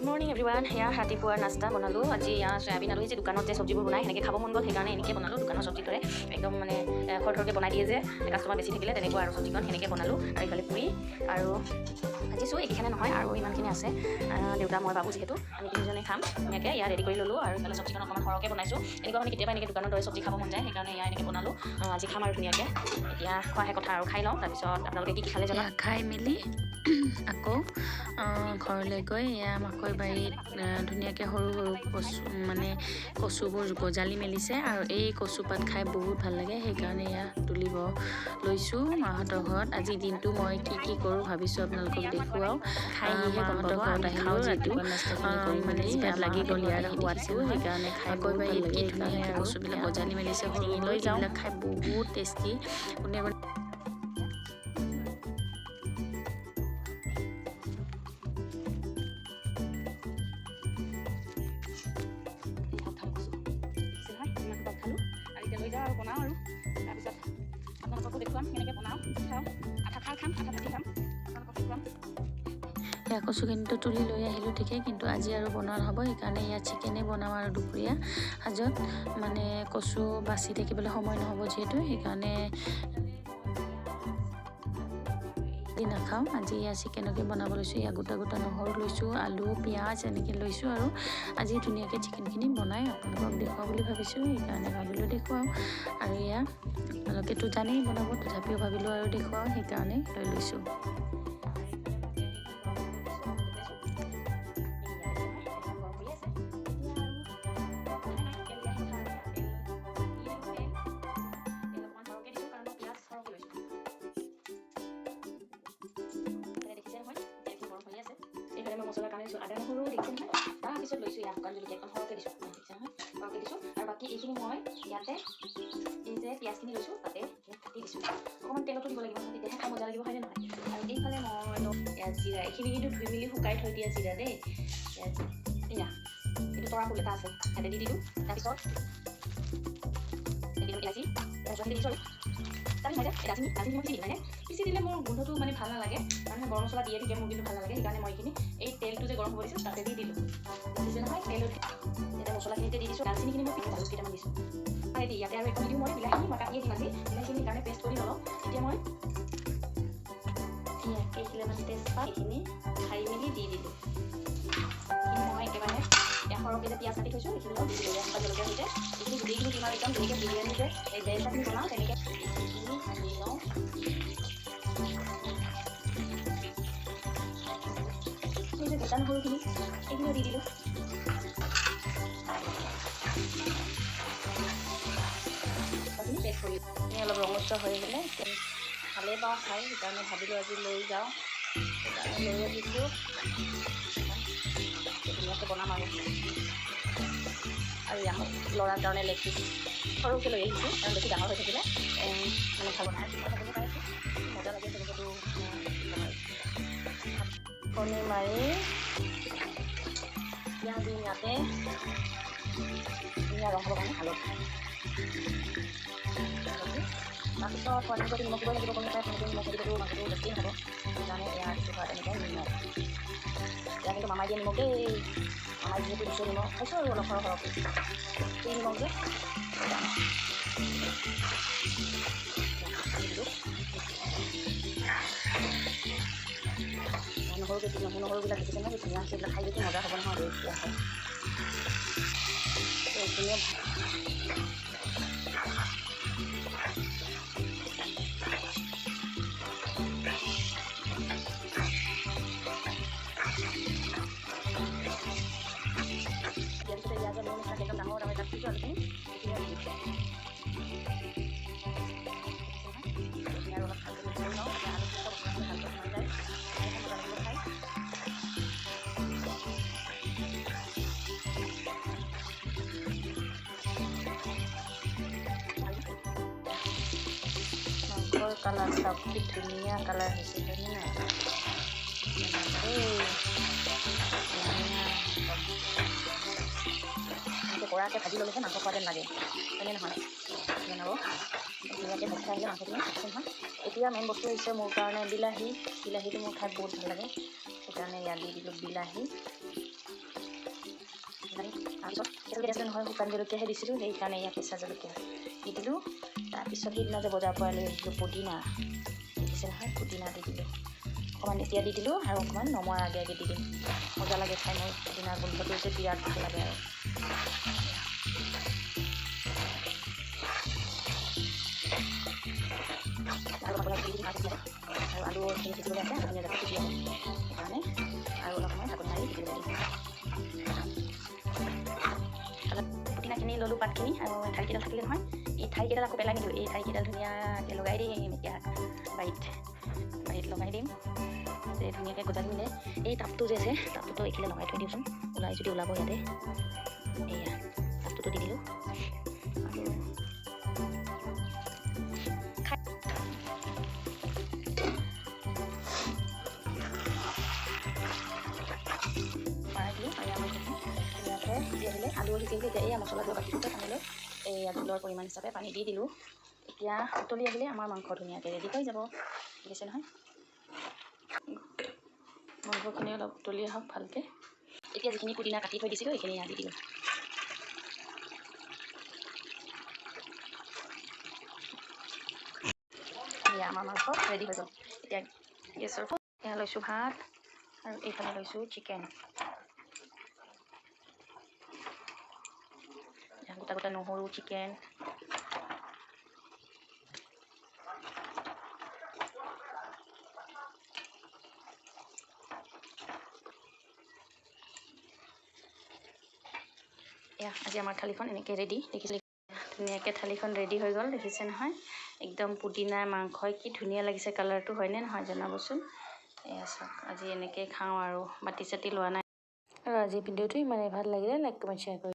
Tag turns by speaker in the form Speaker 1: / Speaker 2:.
Speaker 1: Morning everyone. সেয়া ৰাতিপুৱাৰ নাস্তা বনালোঁ। আজি চয়াবিন আলু যে দোকানত যে চব্জিবোৰ বনাই সেনেকৈ খাব মন গ'ল, সেইকাৰণে এনেকৈ বনালোঁ। দোকানৰ চব্জিৰ দৰে একদম মানে খৰকৈ বনাই দিয়ে যে কাষ্টমাৰ বেছি থাকিলে তেনেকুৱা আৰু চব্জিখন সেনেকৈ বনালোঁ। আৰু ইফালে পুৰি আৰু ভাজিছোঁ, এইকেইখানে নহয় আৰু ইমানখিনি আছে। দেউতা মই বাবু যিহেতু আমি তিনিজনে খাম, এনেকৈ ইয়াত ৰেডি কৰি ল'লোঁ। আৰু ইফালে চব্জিখন অকণমান সৰহকৈ বনাইছোঁ। এনেকুৱা মানে কেতিয়াবা এনেকৈ দোকানৰ দৰে চব্জি খাব মন যায়, সেইকাৰণে ইয়াত এনেকৈ বনালোঁ। আজি খাম আৰু ধুনীয়াকৈ। এতিয়া খোৱাহে কথা আৰু খাই লওঁ, তাৰপিছত আপোনালোকে কি খালে জনা।
Speaker 2: খাই মেলি আকৌ ঘৰলৈ গৈ এয়া মাকৈ বাৰীত ধুনীয়াকৈ সৰু সৰু কচুবোৰ গজালি মেলিছে। আৰু এই কচুপাত খাই বহুত ভাল লাগে, সেইকাৰণে এয়া তুলিব লৈছোঁ মাহঁতৰ ঘৰত। আজি দিনটো মই কি কৰোঁ ভাবিছোঁ আপোনালোকক দেখুৱাওঁ। খাই আহিহে মাহঁতৰ ঘৰত আহিলোঁ, ৰাতিপুৱা নাস্তাখিনি কৰি মানে জিভাত লাগি গ'ল ইয়াৰ সোৱাদটো, সেইকাৰণে খাই বহুত ভাল লাগে। সেইকাৰণে আৰু কচুবিলাক গজালি মেলিছে সৰু লৈ যাওঁ, এইবিলাক খাই বহুত টেষ্টি। কোনে
Speaker 1: লৈ যাওঁ আৰু বনাওঁ আৰু তাৰপিছত আপোনালোককো দেখুৱাম কেনেকৈ বনাওঁ, খাওঁ। আধা খাৰ খাম, আধা ভাজি খাম, আপোনালোকক দেখুৱাম।
Speaker 2: এয়া কচুখিনিতো তুলি লৈ আহিলোঁ ঠিকেই, কিন্তু আজি আৰু বনোৱা নহ'ব, সেইকাৰণে ইয়াত চিকেনেই বনাওঁ। আৰু দুপৰীয়া সাজত মানে কচু বাচি থাকিবলৈ সময় নহ'ব যিহেতু, সেইকাৰণে নাখাওঁ। আজি এয়া চিকেনকে বনাব লৈছোঁ। এয়া গোটা গোটা নহৰু লৈছোঁ, আলু পিঁয়াজ এনেকৈ লৈছোঁ। আৰু আজি ধুনীয়াকৈ চিকেনখিনি বনাই আপোনালোকক দেখুৱাওঁ বুলি ভাবিছোঁ, সেইকাৰণে ভাবিলোঁ দেখুৱাওঁ। আৰু এয়া আপোনালোকেতো জানেই বনাব, তথাপিও ভাবিলোঁ আৰু দেখুৱাওঁ, সেইকাৰণে লৈ লৈছোঁ।
Speaker 1: মছলাৰ কাৰণে দিছোঁ আদা নহৰু দেখিছে নহয়, তাৰপিছত লৈছোঁ ইয়াত শুকান জলকীয়া একদম সৰহকৈ দিছোঁ, দেখিছে নহয়, সৰহকৈ দিছোঁ। আৰু বাকী এইখিনি মই ইয়াতে এই যে পিঁয়াজখিনি লৈছোঁ তাতে কাটি দিছোঁ। অকণমান তেলতো দিব লাগিব, তেতিয়াহে খাই মজা লাগিব, হয়নে নহয়। আৰু এইফালে মই ইয়াত জিৰা, এইখিনি কিন্তু ধুই মেলি শুকাই থৈ দিয়া জিৰা দেই। এয়া এইটো তৰা ফুল এটা আছে, ইয়াতে দি দিলোঁ। তাৰপিছত দিলোঁ ইলাচি, দিছোঁ আৰু দালচিনি মই পিচি দিলে মোৰ গোন্ধটো মানে ভাল নালাগে। মানুহে গৰম মছলা দিয়ে থাকে, মোৰ কিন্তু ভাল নালাগে, সেইকাৰণে মই এইখিনি এই তেলটো যে গৰম হ'ব দিছোঁ তাতে দি দিলোঁ। দেখিছে নহয়, তেলত এতিয়া মছলাখিনিতে দি দিছোঁ। দালচিনিখিনি মই জালুক কেইটামান দিছোঁ। ৰেডি। ইয়াতে আৰু একো নিদিওঁ, মই বিলাহী মই কাটিয়ে দিম আজি, বিলাহীখিনিৰ কাৰণে পেষ্ট কৰি নলওঁ। এতিয়া মই এইখিলে মানে তেজপাত এইখিনি খাই মেলি দি দিলোঁ। মই একেবাৰে সৰহকৈ যে পিঁয়াজ কাটি থৈছোঁ এইখিনি মই দি দিলোঁ। শুকান জলকীয়া সৈতে এইখিনি গোটেইখিনি দিম আৰু একদম যেনেকৈ বিৰিয়ানী যে এই ড্ৰেছখিনি বনাওঁ তেনেকৈ এইখিনি সানি লওঁ। এই যে গোটা নহৰুখিনি এইখিনিও দি দিলোঁ। পেষ্ট কৰি অলপ ৰঙচুৱা হৈ গ'লে ভালেই পাওঁ খাই, সেইকাৰণে ভাবিলোঁ আজি লৈ যাওঁ, সেইকাৰণে লৈ আহিছোঁ। ধুনীয়াকৈ বনাম আৰু ইয়াক ল'ৰাৰ কাৰণে লেগ পিচ সৰুকৈ লৈ আহিছোঁ, কাৰণ বেছি ডাঙৰ হৈ থাকিলে মানে খাব নোৱাৰে। খাবলৈ পাইছোঁ মজা লাগে, তেনেকৈতো কণী মাৰি পিঁয়াজ দিম ইয়াতে, ধুনীয়া ৰং হ'বৰ কাৰণে হালধি। তাৰপিছত সোৱাদ অনুযায়ী নিমখ দিব লাগিব, কণী পাই সেনেকৈ নিমখ দিলেতো মাংসটো বেছি নহ'ব, সেইকাৰণে এয়া দিছোঁ সোৱাদ এনেকৈ নিমখ। এয়া কিন্তু মামাই দিয়া নিমখ দেই, মামাই যিহেতু দিছোঁ নিমখ খাইছোঁ আৰু অলপ সৰহকৈ এই নিমখ যে নহৰুবিলাক দেখিছে নহয়, ধুনীয়া হৈছে। এইবিলাক খাই যদি মজা হ'ব নহয়, এতিয়া হয় এইখিনিয়ে একদম ডাঙৰ ডাঙৰ কাটি দিছোঁ। আলুখিনি আৰু অলপ ভালকৈ মিক্স কৰি লওঁ, আলুখিনি চব ভালকৈ সোমাই যায়, মজা লাগিব খাই। মাংসৰ কালাৰ চাওক, কি ধুনীয়া কালাৰ হৈছে, হয়নে নাই? কৰাকৈ ভাজি ল'লেহে মাংস খোৱা যেন লাগে, হয়নে নহয়? বনাব ধুনীয়াকৈ ভাজি আহিলে মাংসখিনি নহয়। এতিয়া মেইন বস্তু হৈছে মোৰ কাৰণে বিলাহীটো মোৰ খাই বহুত ভাল লাগে, সেইকাৰণে ইয়াত দি দিলোঁ বিলাহী। তাৰপিছত কেঁচা জলকীয়া নহয় শুকান জলকীয়াহে দিছিলোঁ, সেইকাৰণে ইয়াত কেঁচা জলকীয়া দি দিলোঁ। তাৰপিছত সেইদিনা যে বজাৰৰ পৰা লৈ আহিছিলোঁ পুদিনা, দেখিছে নহয়, পুদিনা দি দিলোঁ অকণমান, এতিয়া দি দিলোঁ আৰু অকণমান নমোৱাৰ আগে আগে দি দিম, মজা লাগে খাই। মোৰ পুদিনাৰ গোন্ধটো যে বিৰাট ভাল লাগে আৰু আৰু আলুখিনি সিজিবলৈ আছে, ধুনীয়া যাতে সিজি আহে, সেইকাৰণে আৰু অলপ সময় ঢাকোন মাৰি সিজিবলৈ দিম। পুদিনাখিনি ল'লোঁ, পাতখিনি, আৰু ঠাৰিকেইডাল থাকিলে নহয়, এই ঠাৰিকেইডাল আকৌ পেলাই নিদিওঁ, এই ঠাৰিকেইডাল ধুনীয়াকৈ লগাই দিম। এতিয়া বাৰীত লগাই দিম যে ধুনীয়াকৈ গজালি মিলে। এই টাবটো যে আছে, টাবটোতো এইখিনিতে লগাই থৈ দিওঁচোন, ওলাই যদি ওলাব ইয়াতে। এয়া টাবটোতো দি দিলোঁ আৰু সিজি আহিলে, আলু সিজি আহিলে, এতিয়া এয়া মছলা দিয়া বাকীটোতে পানী লৈ এয়া জোলৰ পৰিমাণ হিচাপে পানী দি দিলোঁ। এতিয়া উতলি আহিলে আমাৰ মাংস ধুনীয়াকৈ ৰেডি হৈ যাব, দেখিছে নহয়। মাংসখিনি অলপ উতলি আহক ভালকৈ। এতিয়া যিখিনি পুদিনা কাটি থৈ দিছিলোঁ এইখিনি দি দিলোঁ। এয়া আমাৰ মাংস ৰেডি হৈ গ'ল। এতিয়া গেছৰ এয়া লৈছোঁ ভাত, আৰু এইফালে লৈছোঁ চিকেন। গোটা গোটা নহৰু, চিকেন, এয়া আজি আমাৰ থালিখন এনেকৈ ৰেডি, দেখিছে ধুনীয়াকৈ থালিখন ৰেডি হৈ গ'ল, দেখিছে নহয়। একদম পুদিনা মাংসই কি ধুনীয়া লাগিছে কালাৰটো, হয়নে নহয় জনাবচোন। এয়া চাওক, আজি এনেকৈ খাওঁ আৰু বাতি চাতি লোৱা নাই। আৰু আজি ভিডিঅ'টো ইমানেই ভাল লাগিলে লাইক কমেণ্ট শ্বেয়াৰ কৰি